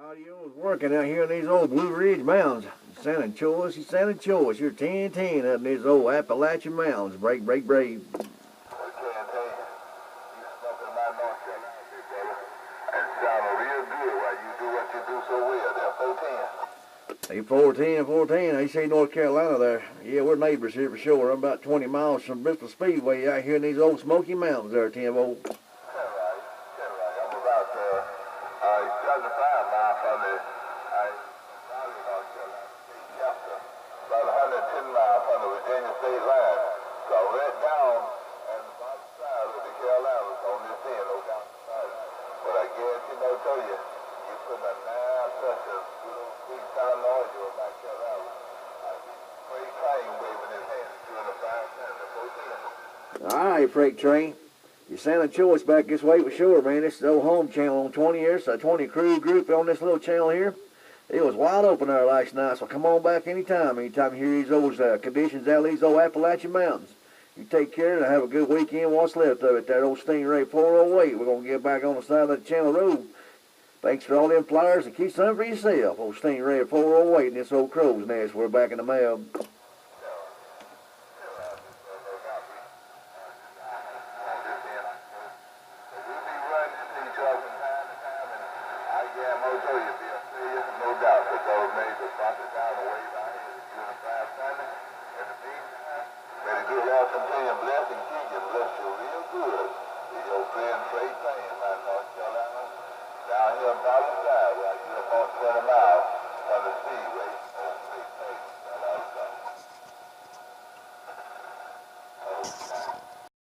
Radio's working out here in these old Blue Ridge Mountains. He's sounding choice. You're 10-10 up in these old Appalachian Mountains. Break, break, break. I can't tell you. You smoking my North Carolina, big brother. And sounding real good while you do what you do so well. They're 410. Hey, 410. They say North Carolina there. Yeah, we're neighbors here for sure. I'm about 20 miles from Bristol Speedway out here in these old Smoky Mountains there, Timbo. That's right. I'm about 75 miles from the North Carolina State chapter. About 110 miles from the Virginia state line. So right down on the bottom side of the Carolinas on this end, no down the side. But I guarantee I tell you, you put a 9 pressure good old sweet town noise over my Carolina. I see Frieght train waving his hands during the 510. All right, Freight Train. You're sounding choice back this way for sure, man. This is the old home channel on 20 here. So 20 crew group on this little channel here. It was wide open there last night, so come on back anytime you hear these old conditions out of these old Appalachian Mountains. You take care and have a good weekend. What's left of it, that old Stingray 408. We're going to get back on the side of the channel road. Thanks for all them flyers and keep some for yourself. Old Stingray 408 and this old crow's nest. We're back in the mail. No doubt, but those major profit down the way down here is doing a 500. In the meantime, may the good Lord continue to bless and keep you, bless you real good. With your friend Frieght playing my North Carolina, down here on the bottom side where I get about 20 miles from the speedway.